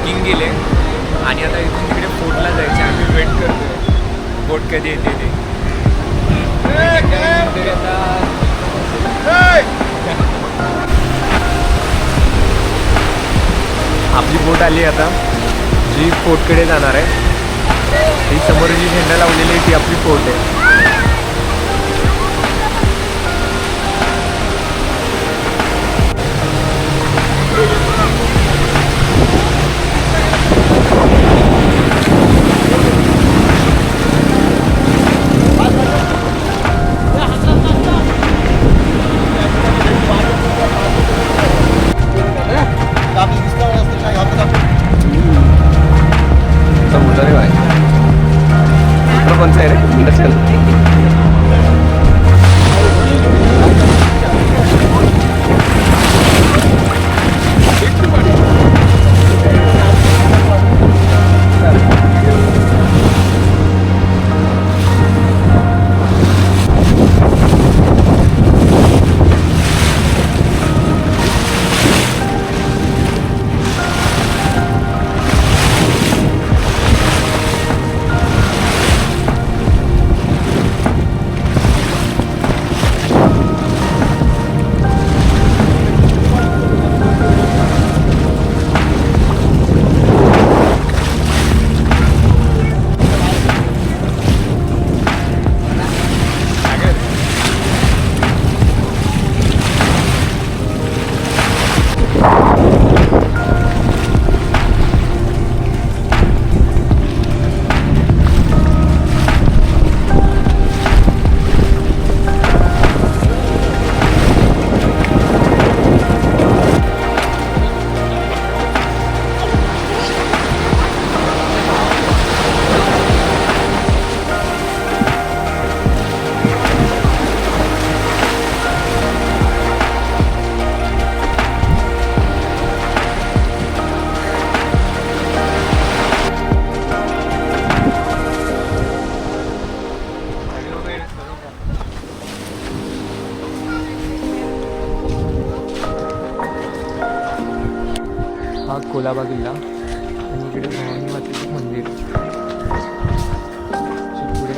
Trekking केले आणि आता इथून तिकडे फोर्टला जायचे. आम्ही वेट करतो बोट कधी येते ते. आपली बोट आली आता जी फोर्टकडे जाणार आहे. ही समोर जी झेंडा लावलेली आहे ती आपली फोर्ट आहे. समुद्र आहे भाई. कोणचं आहे रे? हा कोलाबा किल्ला आणि इकडे भवानी मातेचं मंदिर. पुढे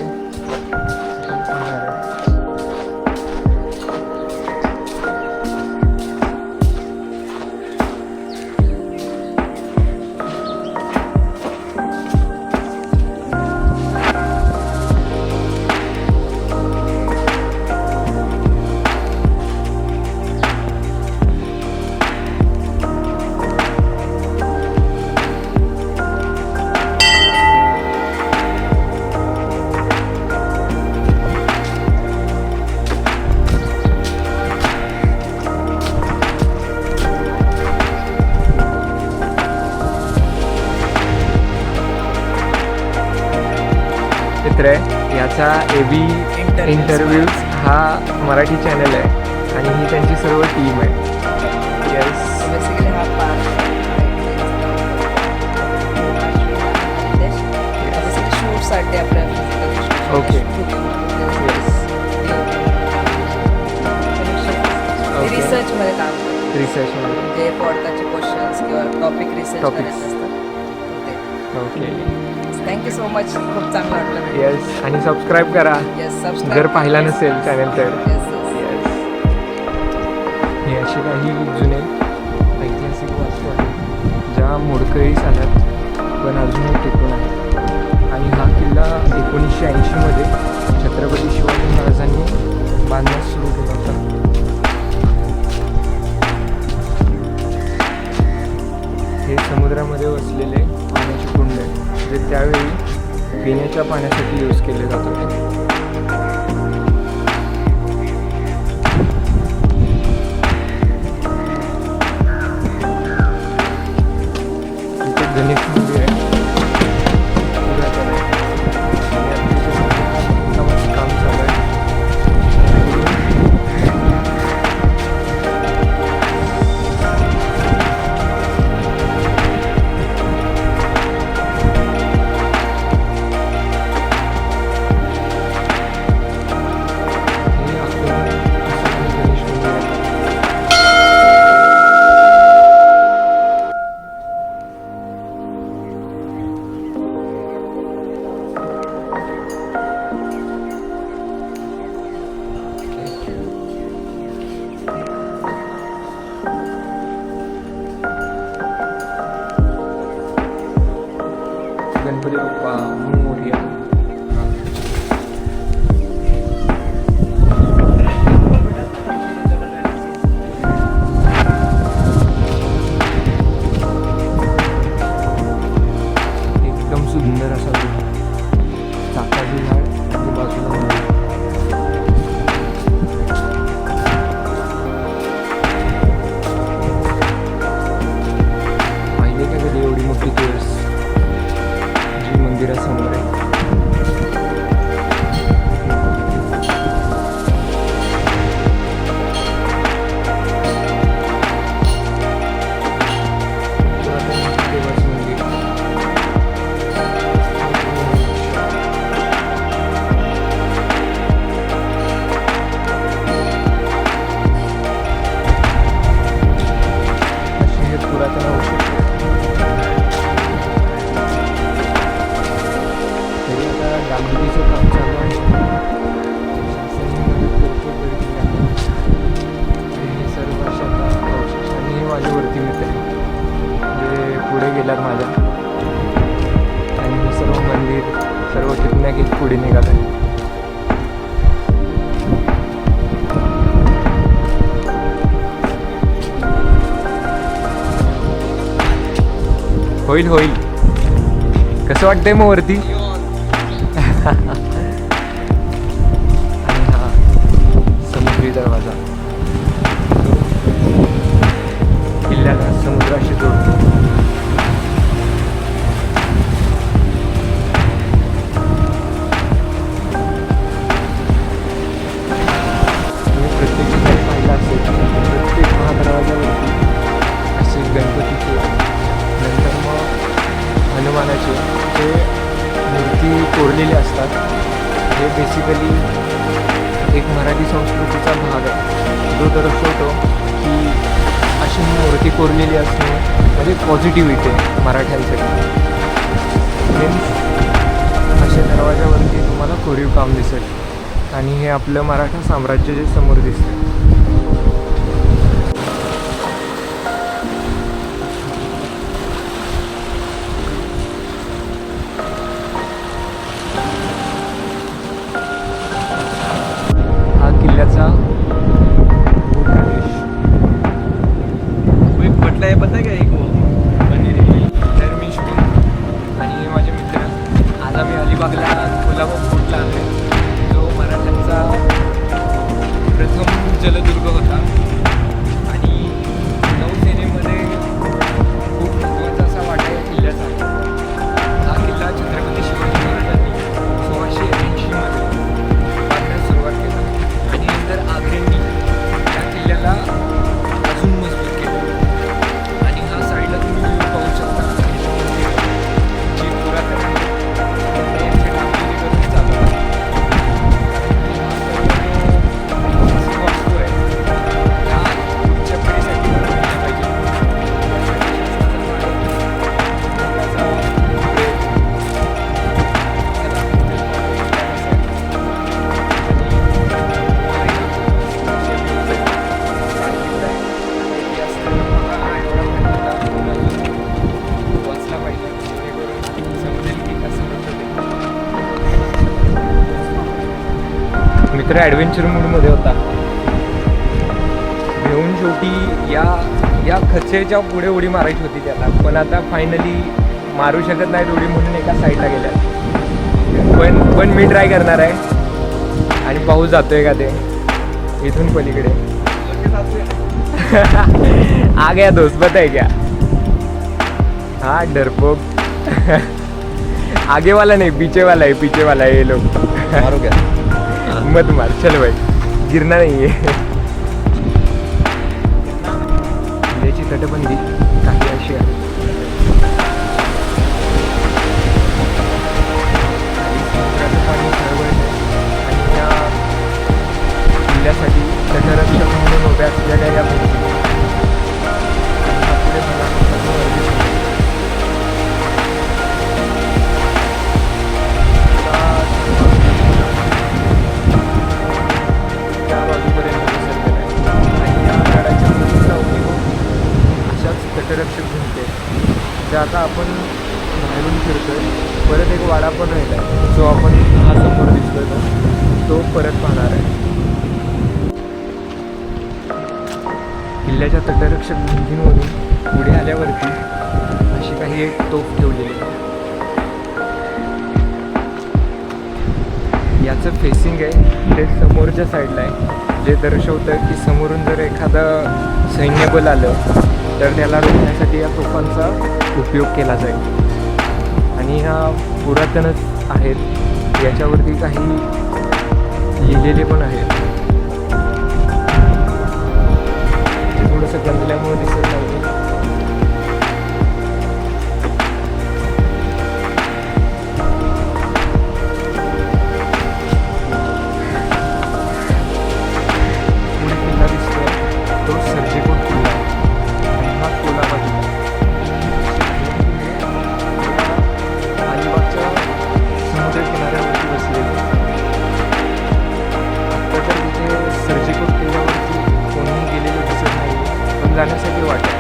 चित्र आहे. याचा AB इंटरव्ह्यूज हा मराठी चॅनल आहे आणि ही त्यांची सर्व टीम आहे. येस. बेसिकली हा पार्ट शूटसाठी आपल्या ओके. रिसर्चमध्ये काम करतो. रिसर्चमध्ये जे पॉडकास्टचे क्वेश्चन्स किंवा टॉपिक रिसर्च Topics. करायचे असतात ते. ओके. Thank you so much. खूप चांगलं वाटलं. येस. आणि सबस्क्राईब करा येस. सबस्क्राईब जर पाहिला नसेल चॅनल तर. येस. येस. हे असे काही जुने ऐतिहासिक वास्तू आहेत ज्या मोडकळीस आल्यात पण अजूनही टिकून आहेत. आणि हा किल्ला 1980मध्ये छत्रपती शिवाजी महाराजांनी बांधण्यास सुरू केला होता. हे समुद्रामध्ये वसलेले पाण्याचे कुंड आहे जे त्यावेळी पिण्याच्या पाण्यासाठी यूज केले जात होते. इथे गणेश मंदिर आहे. पुरातन आहे. आणि आता काम चालू आहे. गणपती बाप्पा मोरया. एकदम सुंदर असा चाकाची झाड आणि बाजूला मंदिर. पाहिजे का कधी एवढी मोठी तुळस जी मंदिरासमोर आहे. देवाचं मंदिर. असे हे पुरातन अवशेष तरी आता डागडुजीचं काम चालू आहे. शासनाने मदत करतो तरी आणि हे सर्व अशा आता अवशेष. आणि हे माझे वरती मित्र आहे जे पुढे गेल्यात माझ्या. आणि हे सर्व मंदिर सर्व कितना घेत पुढे निघालं आहे. होईल होईल. कसं वाटतंय मग वरती? आणि हा समुद्री दरवाजा किल्ल्याला समुद्राशी जोडतो. तुम्ही प्रत्येक ठिकाणी पाहिलं असेल प्रत्येक महादरवाजावरती असे गणपतीचे नंतर मग हनुमानाचे जे मूर्ती कोरलेले असतात. हे बेसिकली एक मराठी संस्कृतीचा भाग आहे जो दर्शवतो की अशी मूर्ती कोरलेली असणे म्हणजे पॉझिटिव्हिटी आहे मराठ्यांसाठी. मीन्स अशा दरवाजावरती तुम्हाला कोरीव काम दिसेल आणि हे आपलं मराठा साम्राज्य जे समोर दिसते. हा किल्ल्याचा भूप्रदेश. पटला है पता है क्या एक वो धर्मेश आणि हे माझे मित्र. आज आम्ही अलिबागला कोल्हापूर फोर्टला आलो जो मराठ्यांचा प्रथम जलदुर्ग होता आणि नौसेनेमध्ये खूप महत्त्वाचा असा वाटा या किल्ल्याचा. हा किल्ला छत्रपती शिवाजी महाराजांनी 1680 मध्ये बांधण्यास सुरुवात केला आणि नंतर आग्र्यांनी या किल्ल्याला अजून मजबूत केलं. आणि हा साईडला तुम्ही पाहू शकता जी पुरातन आहे ते यांच्या कामगिरीवरून चालू आहे. हा सर्व वास्तू आहे ह्या पुढच्या पिढीसाठी बनवल्या पाहिजे. वाचला पाहिजे जेणेकरून समजेल की कसं होतं ते. मित्र ॲडव्हेंचर मूडमध्ये होता. घेऊन शेवटी या खचेच्या पुढे उडी मारायची होती त्याला, पण आता फायनली मारू शकत नाही उडी म्हणून एका साईडला गेल्या. पण मी ट्राय करणार आहे आणि पाऊस जातोय का ते इथून पलीकडे. आ गया दोस्त बताए क्या. हाँ डरपोक. आगे वाला नहीं पीछे वाला है ये लोग. मारो क्या मत मार चल भाई गिरना नहीं है. किल्ल्याची तटबंदी काही अशी आहे. समुद्राचं पाणी खळबळतं आणि या किल्ल्यासाठी तटरक्षक म्हणून उभ्या असलेल्या या भिंती पुढे मला त्या बाजूपर्यंत पसरलेलं आहे आणि या गडाच्या बाजूचा उपयोग अशाच तटरक्षक भिंती आहेत ज्या आता आपण बाहेरून फिरतोय. परत एक वाडा पण राहिला आहे जो आपण हा समोर दिसतोय तो परत पाहणार आहे. किल्ल्याच्या तटरक्षक भिंतींवरून पुढे आल्यावरती अशी काही एक तोफ ठेवलेली आहे. याचं फेसिंग आहे ते समोरच्या साईडला आहे, जे दर्शवतं की समोरून जर एखादं सैन्यबल आलं तर त्याला रोखण्यासाठी या तोफांचा उपयोग केला जाईल. आणि ह्या पुरातनच आहेत, याच्यावरती काही लिहिलेले पण आहेत. ते थोडंसं गंजल्यामुळे दिसत नाही. पुढे किल्ला दिसतोय तो सर्जेकोट किल्ला आहे आणि हा कोलाबा किल्ला. अलिबागच्या समुद्र किनाऱ्यावरती बसलेले. आता तर तिथे सर्जेकोट किल्ल्यावरती कोणीही गेलेलं दिसत नाही, पण जाण्यासाठी वाट आहे.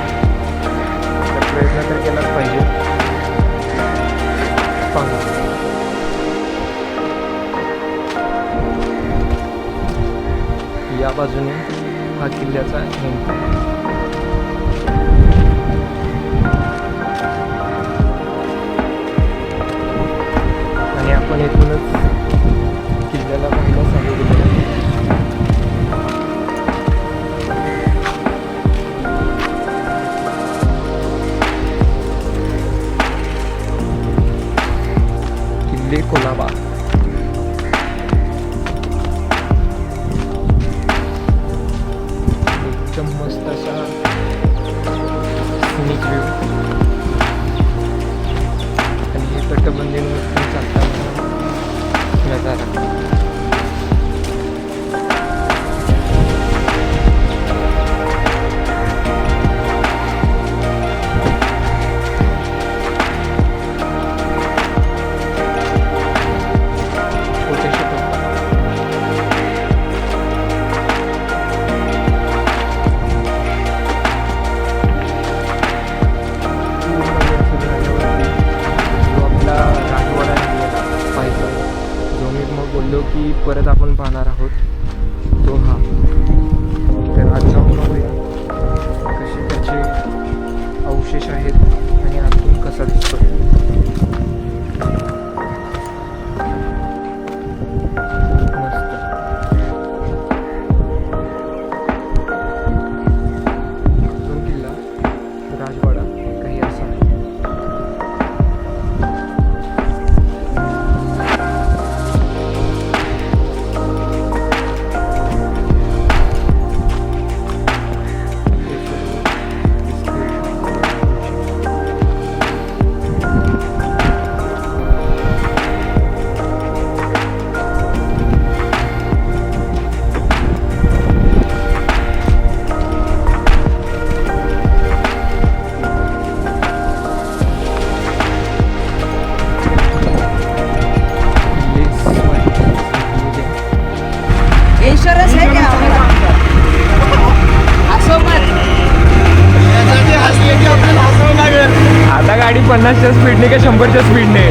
तर प्रयत्न तर केलाच पाहिजे. पाहू. या बाजूने हा किल्ल्याचा एंट्री. आणि आपण येथूनच किल्ल्याला पाहायला चालू केलं. किल्ले कोलाबा. एकदम मस्त असा सिनिक व्ह्यू आणि हे तटबंदीवरती चालताना नजारा. छोटेसे तोफ. जो आपला राजवाडा पाहायचा, जो मी मग बोललो की परत आपण पाहणार आहोत तो हा. तर आज जाऊन बघूया कसे त्याचे अवशेष आहेत आणि आतून कसा दिसतो. मस्त. आतून किल्ला राजवाडा काही असा आहे. इन्शुरन्स है क्या असो मत. आता गाडी 50च्या स्पीडने का 100च्या स्पीडने